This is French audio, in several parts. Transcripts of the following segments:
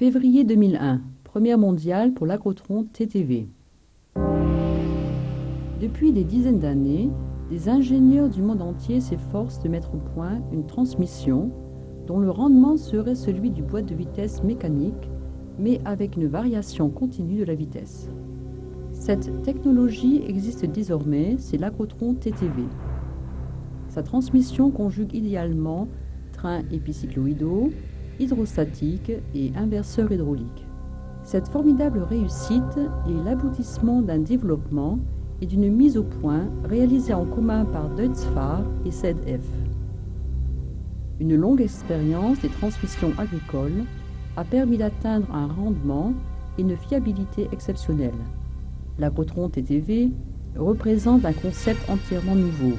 Février 2001, première mondiale pour l'agrotron TTV. Depuis des dizaines d'années, des ingénieurs du monde entier s'efforcent de mettre au point une transmission dont le rendement serait celui du boîte de vitesse mécanique, mais avec une variation continue de la vitesse. Cette technologie existe désormais, c'est l'agrotron TTV. Sa transmission conjugue idéalement trains épicycloïdaux, hydrostatiques et inverseurs hydrauliques. Cette formidable réussite est l'aboutissement d'un développement et d'une mise au point réalisée en commun par Deutz-Fahr et ZF. Une longue expérience des transmissions agricoles a permis d'atteindre un rendement et une fiabilité exceptionnelle. L'agrotron TTV représente un concept entièrement nouveau,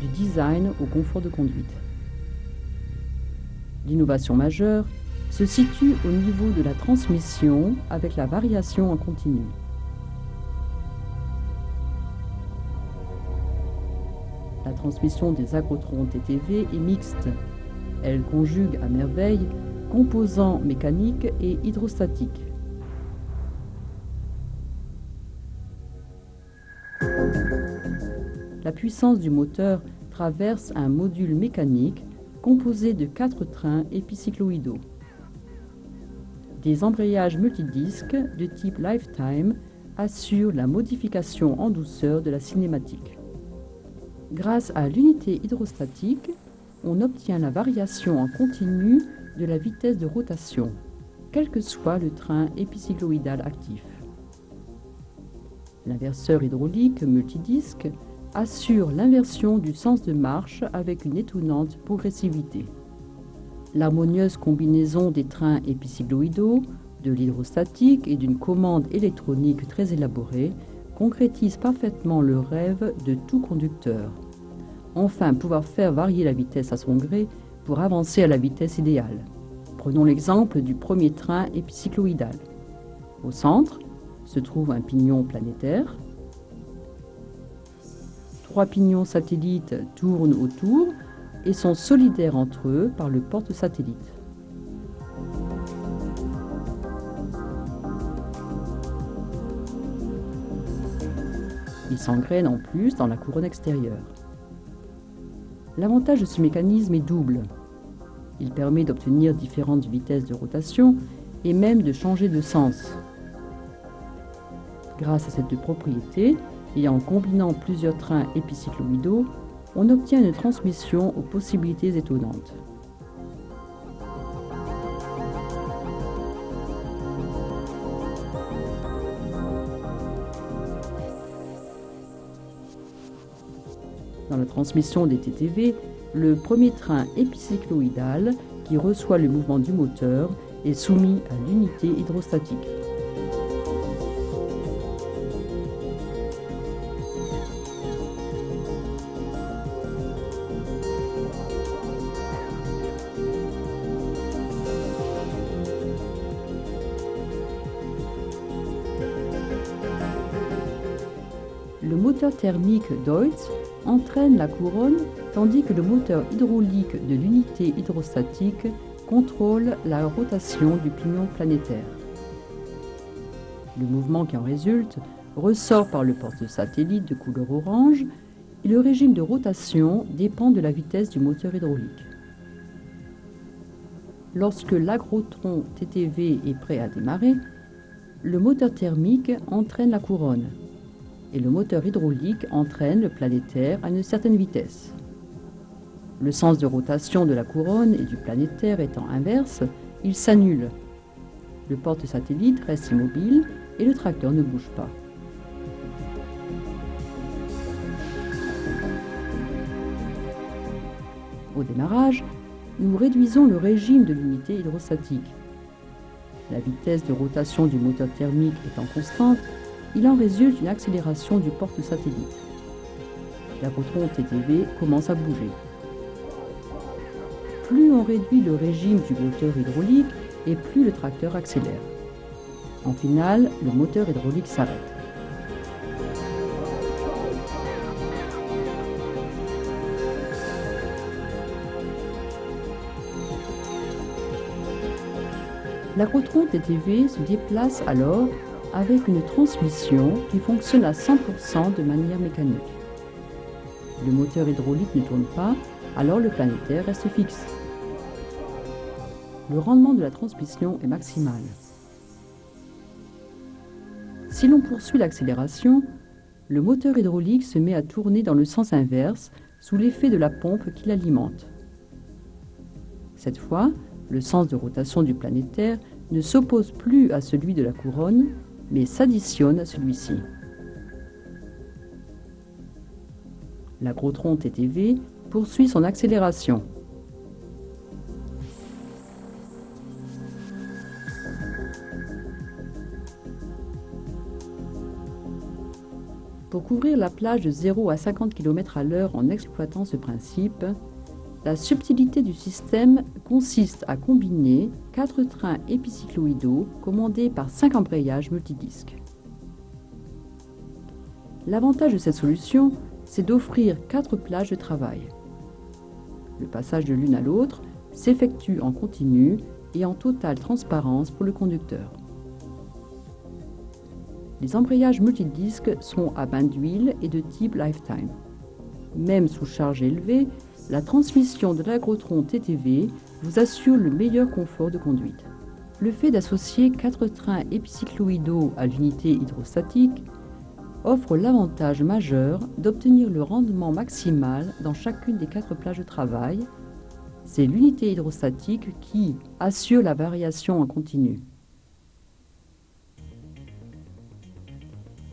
du design au confort de conduite. L'innovation majeure se situe au niveau de la transmission avec la variation en continu. La transmission des agrotrons TTV est mixte. Elle conjugue à merveille composants mécaniques et hydrostatiques. La puissance du moteur traverse un module mécanique composé de 4 trains épicycloïdaux. Des embrayages multidisques de type Lifetime assurent la modification en douceur de la cinématique. Grâce à l'unité hydrostatique, on obtient la variation en continu de la vitesse de rotation, quel que soit le train épicycloïdal actif. L'inverseur hydraulique multidisque assure l'inversion du sens de marche avec une étonnante progressivité. L'harmonieuse combinaison des trains épicycloïdaux, de l'hydrostatique et d'une commande électronique très élaborée concrétise parfaitement le rêve de tout conducteur. Enfin, pouvoir faire varier la vitesse à son gré pour avancer à la vitesse idéale. Prenons l'exemple du premier train épicycloïdal. Au centre se trouve un pignon planétaire. 3 pignons satellites tournent autour et sont solidaires entre eux par le porte-satellite. Ils s'engrainent en plus dans la couronne extérieure. L'avantage de ce mécanisme est double. Il permet d'obtenir différentes vitesses de rotation et même de changer de sens. Grâce à cette propriété, et en combinant plusieurs trains épicycloïdaux, on obtient une transmission aux possibilités étonnantes. Dans la transmission des TTV, le premier train épicycloïdal, qui reçoit le mouvement du moteur, est soumis à l'unité hydrostatique. Le moteur thermique Deutz entraîne la couronne tandis que le moteur hydraulique de l'unité hydrostatique contrôle la rotation du pignon planétaire. Le mouvement qui en résulte ressort par le porte-satellite de couleur orange et le régime de rotation dépend de la vitesse du moteur hydraulique. Lorsque l'agrotron TTV est prêt à démarrer, le moteur thermique entraîne la couronne et le moteur hydraulique entraîne le planétaire à une certaine vitesse. Le sens de rotation de la couronne et du planétaire étant inverse, il s'annule. Le porte-satellite reste immobile et le tracteur ne bouge pas. Au démarrage, nous réduisons le régime de l'unité hydrostatique. La vitesse de rotation du moteur thermique étant constante, il en résulte une accélération du porte-satellite. L'agrotron TTV commence à bouger. Plus on réduit le régime du moteur hydraulique et plus le tracteur accélère. En finale, le moteur hydraulique s'arrête. L'agrotron TTV se déplace alors avec une transmission qui fonctionne à 100% de manière mécanique. Le moteur hydraulique ne tourne pas, alors le planétaire reste fixe. Le rendement de la transmission est maximal. Si l'on poursuit l'accélération, le moteur hydraulique se met à tourner dans le sens inverse sous l'effet de la pompe qui l'alimente. Cette fois, le sens de rotation du planétaire ne s'oppose plus à celui de la couronne, mais s'additionne à celui-ci. L'agrotron TTV poursuit son accélération. Pour couvrir la plage de 0 à 50 km/h en exploitant ce principe, la subtilité du système consiste à combiner 4 trains épicycloïdaux commandés par 5 embrayages multidisques. L'avantage de cette solution, c'est d'offrir 4 plages de travail. Le passage de l'une à l'autre s'effectue en continu et en totale transparence pour le conducteur. Les embrayages multidisques sont à bain d'huile et de type Lifetime. Même sous charge élevée, la transmission de l'agrotron TTV vous assure le meilleur confort de conduite. Le fait d'associer 4 trains épicycloïdaux à l'unité hydrostatique offre l'avantage majeur d'obtenir le rendement maximal dans chacune des 4 plages de travail. C'est l'unité hydrostatique qui assure la variation en continu.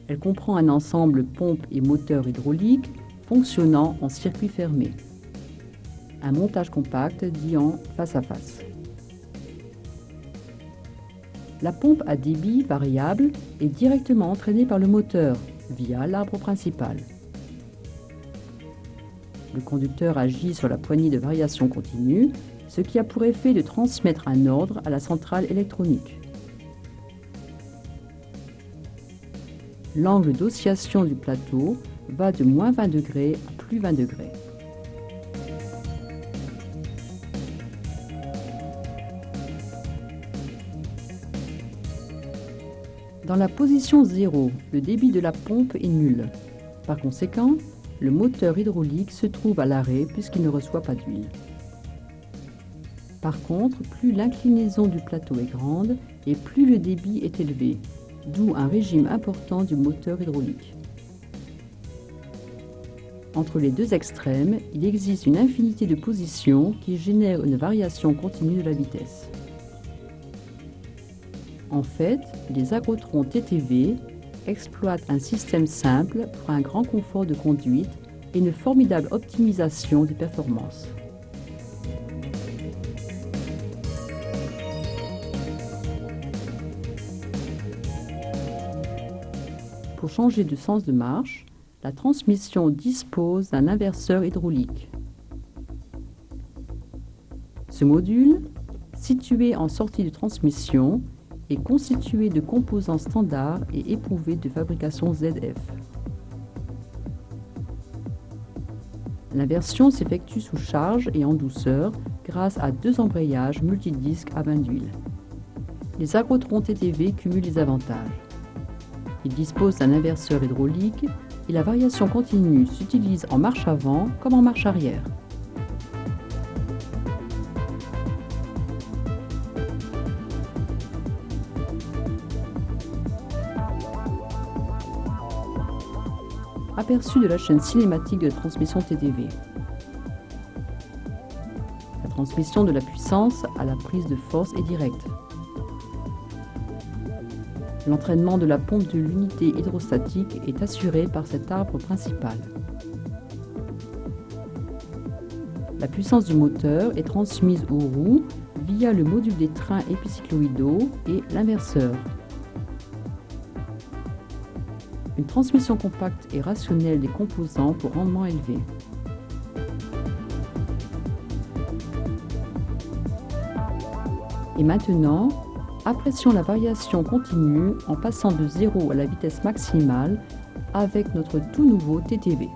Elle comprend un ensemble pompe et moteur hydraulique fonctionnant en circuit fermé. Un montage compact dit en face à face. La pompe à débit variable est directement entraînée par le moteur via l'arbre principal. Le conducteur agit sur la poignée de variation continue, ce qui a pour effet de transmettre un ordre à la centrale électronique. L'angle d'oscillation du plateau va de moins 20 degrés à plus 20 degrés. Dans la position 0, le débit de la pompe est nul. Par conséquent, le moteur hydraulique se trouve à l'arrêt puisqu'il ne reçoit pas d'huile. Par contre, plus l'inclinaison du plateau est grande et plus le débit est élevé, d'où un régime important du moteur hydraulique. Entre les deux extrêmes, il existe une infinité de positions qui génèrent une variation continue de la vitesse. En fait, les agrotrons TTV exploitent un système simple pour un grand confort de conduite et une formidable optimisation des performances. Pour changer de sens de marche, la transmission dispose d'un inverseur hydraulique. Ce module, situé en sortie de transmission, est constitué de composants standards et éprouvés de fabrication ZF. L'inversion s'effectue sous charge et en douceur grâce à 2 embrayages multidisques à bain d'huile. Les agrotrons TTV cumulent les avantages. Ils disposent d'un inverseur hydraulique et la variation continue s'utilise en marche avant comme en marche arrière. Aperçu de la chaîne cinématique de la transmission TTV. La transmission de la puissance à la prise de force est directe. L'entraînement de la pompe de l'unité hydrostatique est assuré par cet arbre principal. La puissance du moteur est transmise aux roues via le module des trains épicycloïdaux et l'inverseur. Une transmission compacte et rationnelle des composants pour rendement élevé. Et maintenant, apprécions la variation continue en passant de 0 à la vitesse maximale avec notre tout nouveau TTV.